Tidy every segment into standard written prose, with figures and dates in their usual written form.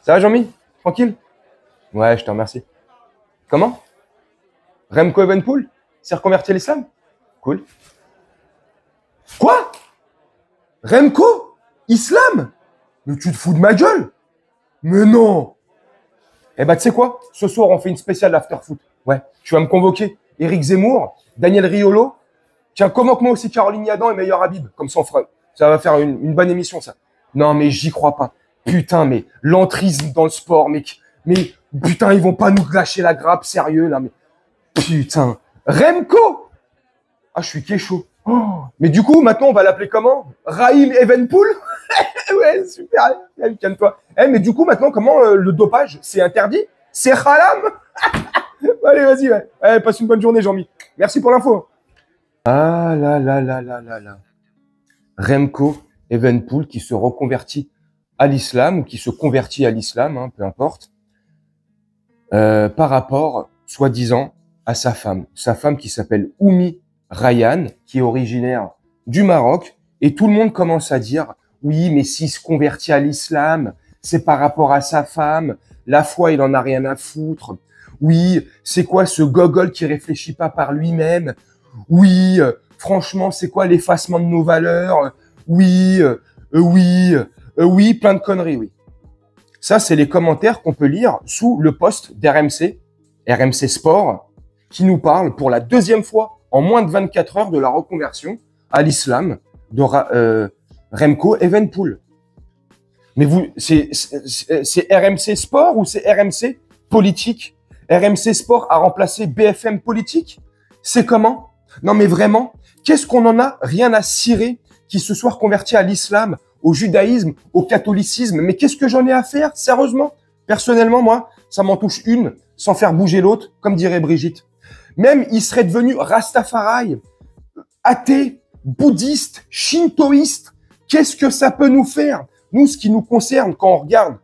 Ça va, Jean-Mi? Tranquille? Ouais, je te remercie. Comment? Remco Evenepoel? S'est reconverti à l'islam? Cool. Quoi? Remco? Islam? Mais tu te fous de ma gueule? Mais non! Eh ben, tu sais quoi? Ce soir, on fait une spéciale after foot. Ouais, tu vas me convoquer. Éric Zemmour, Daniel Riolo. Tiens, convoque-moi aussi Caroline Yadan et Meilleur Habib. Comme ça, on fera. Ça va faire une bonne émission, ça. Non, mais j'y crois pas. Putain, mais l'entrisme dans le sport, mec. Mais putain, ils vont pas nous lâcher la grappe, sérieux, là. Mais putain. Remco! Ah, je suis kécho. Oh. Mais du coup, maintenant, on va l'appeler comment? Raïm Evenpool? Ouais, super. Allez, calme-toi. Eh, mais du coup, maintenant, comment le dopage, c'est interdit? C'est haram? Allez, vas-y, ouais. Allez, passe une bonne journée, Jean-Mi. Merci pour l'info. Ah là là là là là là. Remco Evenepoel qui se reconvertit à l'islam ou qui se convertit à l'islam, hein, peu importe, par rapport, soi-disant, à sa femme qui s'appelle Oumi Rayhan, qui est originaire du Maroc, et tout le monde commence à dire, oui, mais s'il se convertit à l'islam, c'est par rapport à sa femme, la foi, il en a rien à foutre. Oui, c'est quoi ce gogol qui réfléchit pas par lui-même? Oui, franchement, c'est quoi l'effacement de nos valeurs? Oui, oui, plein de conneries, oui. Ça, c'est les commentaires qu'on peut lire sous le post d'RMC, RMC Sport, qui nous parle pour la deuxième fois en moins de 24 heures de la reconversion à l'islam de Remco Evenepoel. Mais vous, c'est RMC Sport ou c'est RMC Politique? RMC Sport a remplacé BFM Politique? C'est comment? Non mais vraiment, qu'est-ce qu'on en a rien à cirer qui se soit reconverti à l'islam, au judaïsme, au catholicisme? Mais qu'est-ce que j'en ai à faire, sérieusement? Personnellement, moi, ça m'en touche une, sans faire bouger l'autre, comme dirait Brigitte. Même, il serait devenu Rastafari, athée, bouddhiste, shintoïste. Qu'est-ce que ça peut nous faire? Nous, ce qui nous concerne quand on regarde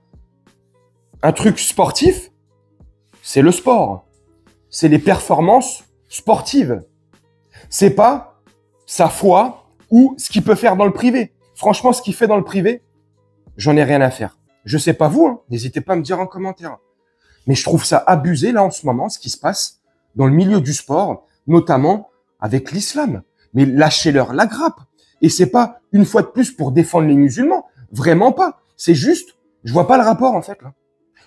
un truc sportif, c'est le sport. C'est les performances sportives. C'est pas sa foi ou ce qu'il peut faire dans le privé. Franchement, ce qu'il fait dans le privé, j'en ai rien à faire. Je sais pas vous, hein, n'hésitez pas à me dire en commentaire. Mais je trouve ça abusé là en ce moment, ce qui se passe dans le milieu du sport, notamment avec l'islam. Mais lâchez-leur la grappe. Et c'est pas une fois de plus pour défendre les musulmans. Vraiment pas. C'est juste, je vois pas le rapport en fait là.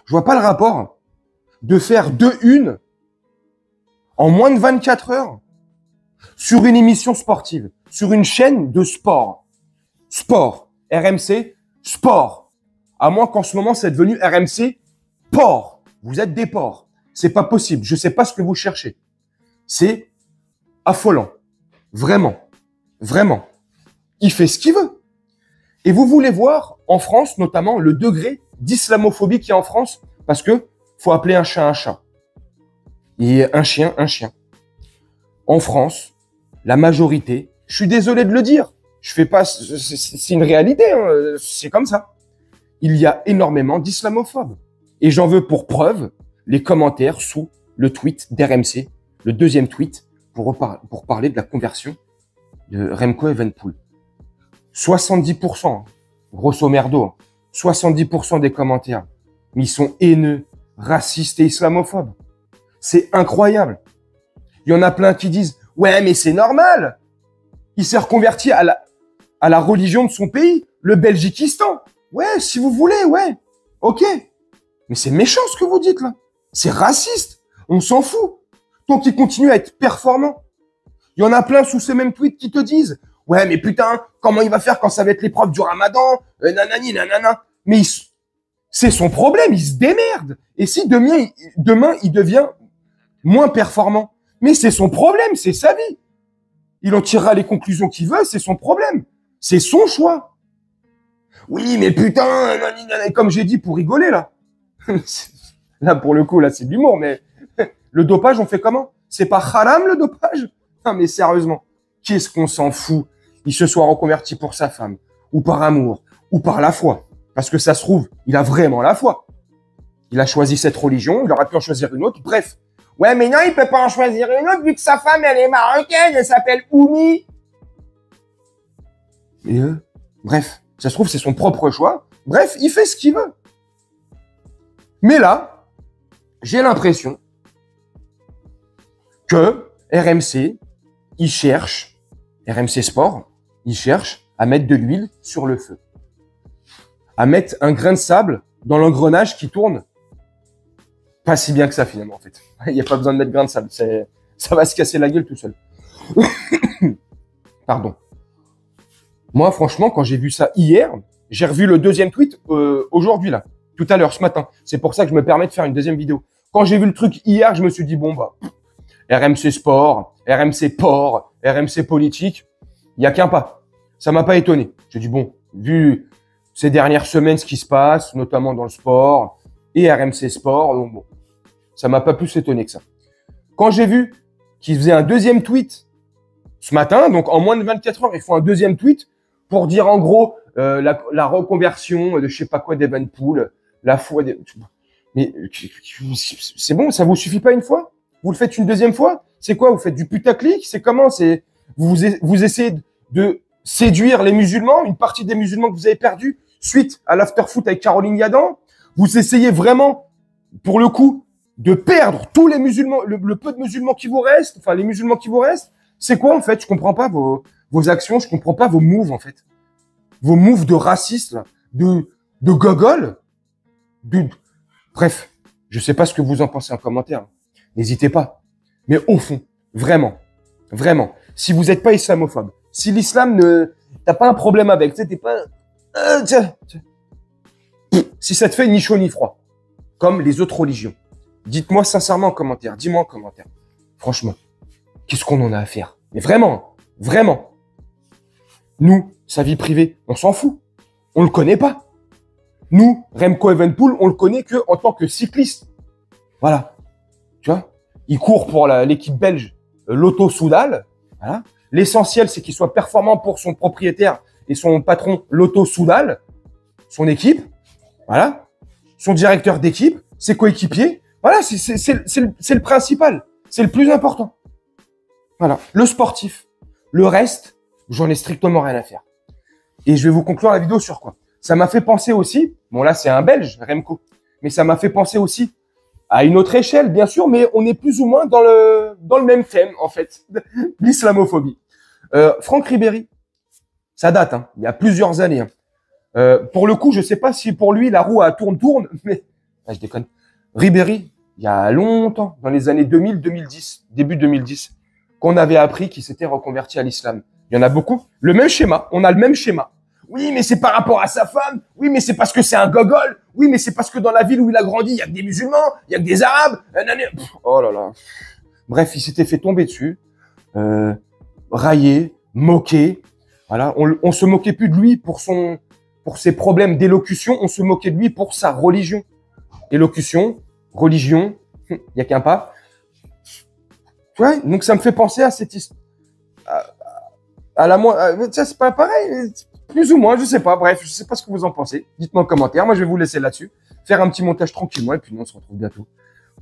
Je vois pas le rapport de faire 2-1 en moins de 24 heures sur une émission sportive, sur une chaîne de sport. Sport. RMC, sport. À moins qu'en ce moment, c'est devenu RMC, porc. Vous êtes des porcs. C'est pas possible. Je sais pas ce que vous cherchez. C'est affolant. Vraiment. Vraiment. Il fait ce qu'il veut. Et vous voulez voir, en France, notamment, le degré d'islamophobie qu'il y a en France, parce que faut appeler un chat un chat. Et un chien, un chien. En France, la majorité, je suis désolé de le dire, je fais pas, c'est une réalité, hein, c'est comme ça. Il y a énormément d'islamophobes. Et j'en veux pour preuve les commentaires sous le tweet d'RMC, le deuxième tweet, pour parler de la conversion de Remco Evenepoel. 70%, grosso merdo, 70% des commentaires, mais ils sont haineux, racistes et islamophobes. C'est incroyable. Il y en a plein qui disent « Ouais, mais c'est normal. Il s'est reconverti à la religion de son pays, le Belgiquistan. Ouais, si vous voulez, ouais. Ok. Mais c'est méchant ce que vous dites là. C'est raciste. On s'en fout. Tant qu'il continue à être performant. Il y en a plein sous ces mêmes tweets qui te disent « Ouais, mais putain, comment il va faire quand ça va être l'épreuve du ramadan nanani, nanana. » Mais c'est son problème, il se démerde. Et si demain, il devient moins performant, mais c'est son problème, c'est sa vie. Il en tirera les conclusions qu'il veut, c'est son problème. C'est son choix. Oui, mais putain, comme j'ai dit pour rigoler, là. Là, pour le coup, là, c'est de l'humour, mais le dopage, on fait comment? C'est pas haram, le dopage? Non, mais sérieusement, qu'est-ce qu'on s'en fout? Il se soit reconverti pour sa femme, ou par amour, ou par la foi. Parce que ça se trouve, il a vraiment la foi. Il a choisi cette religion, il aurait pu en choisir une autre, bref. Ouais, mais non, il peut pas en choisir une autre vu que sa femme, elle est marocaine, elle s'appelle Oumi. Et bref, ça se trouve, c'est son propre choix. Bref, il fait ce qu'il veut. Mais là, j'ai l'impression que RMC, RMC Sport, il cherche à mettre de l'huile sur le feu, à mettre un grain de sable dans l'engrenage qui tourne pas si bien que ça finalement en fait. Il n'y a pas besoin de mettre grain de sable, ça va se casser la gueule tout seul. Pardon. Moi franchement, quand j'ai vu ça hier, j'ai revu le deuxième tweet aujourd'hui là, tout à l'heure, ce matin. C'est pour ça que je me permets de faire une deuxième vidéo. Quand j'ai vu le truc hier, je me suis dit bon bah RMC Sport, RMC Port, RMC Politique, il y a qu'un pas. Ça m'a pas étonné. J'ai dit bon, vu ces dernières semaines ce qui se passe, notamment dans le sport et RMC Sport, donc bon, ça m'a pas plus étonné que ça. Quand j'ai vu qu'ils faisaient un deuxième tweet ce matin, donc en moins de 24 heures, ils font un deuxième tweet pour dire en gros la reconversion de je sais pas quoi d'Evenpool, la foi des... Mais c'est bon, ça vous suffit pas une fois? Vous le faites une deuxième fois? C'est quoi? Vous faites du putaclic? C'est comment? C'est vous essayez de séduire les musulmans, une partie des musulmans que vous avez perdus suite à l'afterfoot avec Caroline Yadan. Vous essayez vraiment, pour le coup, de perdre tous les musulmans, le peu de musulmans qui vous restent, enfin les musulmans qui vous restent. C'est quoi en fait? Je comprends pas vos actions, je comprends pas vos moves en fait. Vos moves de racistes, là, de gogol, bref, je sais pas ce que vous en pensez en commentaire. N'hésitez pas. Mais au fond, vraiment, si vous n'êtes pas islamophobe, si l'islam t'as pas un problème avec, tu sais, t'es pas, si ça te fait ni chaud ni froid, comme les autres religions, dites-moi sincèrement en commentaire, dis-moi en commentaire. Franchement, qu'est-ce qu'on en a à faire? Mais vraiment. Nous, sa vie privée, on s'en fout. On le connaît pas. Nous, Remco Evenepoel, on le connaît que en tant que cycliste. Voilà. Tu vois? Il court pour l'équipe belge Lotto Soudal. Voilà. L'essentiel, c'est qu'il soit performant pour son propriétaire et son patron Lotto Soudal, son équipe. Voilà. Son directeur d'équipe, ses coéquipiers. Voilà, c'est le principal. C'est le plus important. Voilà. Le sportif. Le reste, j'en ai strictement rien à faire. Et je vais vous conclure la vidéo sur quoi? Ça m'a fait penser aussi, bon là c'est un Belge, Remco, mais ça m'a fait penser aussi à une autre échelle, bien sûr, mais on est plus ou moins dans le même thème, en fait, l'islamophobie. Franck Ribéry, ça date, hein, il y a plusieurs années. Hein. Pour le coup, je sais pas si pour lui la roue tourne, mais je déconne. Ribéry, il y a longtemps, dans les années 2000-2010, début 2010, qu'on avait appris qu'il s'était reconverti à l'islam. Il y en a beaucoup. Le même schéma, on a le même schéma. Oui, mais c'est par rapport à sa femme. Oui, mais c'est parce que c'est un gogol. Oui, mais c'est parce que dans la ville où il a grandi, il y a que des musulmans, il y a que des arabes. Oh là là. Bref, il s'était fait tomber dessus, railler, moquer. Voilà, on se moquait plus de lui pour ses problèmes d'élocution. On se moquait de lui pour sa religion. Élocution, religion, il y a qu'un pas. Ouais, donc ça me fait penser à cette histoire. Ça c'est pas pareil. Plus ou moins, je sais pas. Bref, je sais pas ce que vous en pensez. Dites-moi en commentaire. Moi, je vais vous laisser là-dessus. Faire un petit montage tranquillement et puis nous, on se retrouve bientôt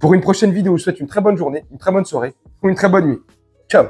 pour une prochaine vidéo. Je vous souhaite une très bonne journée, une très bonne soirée ou une très bonne nuit. Ciao!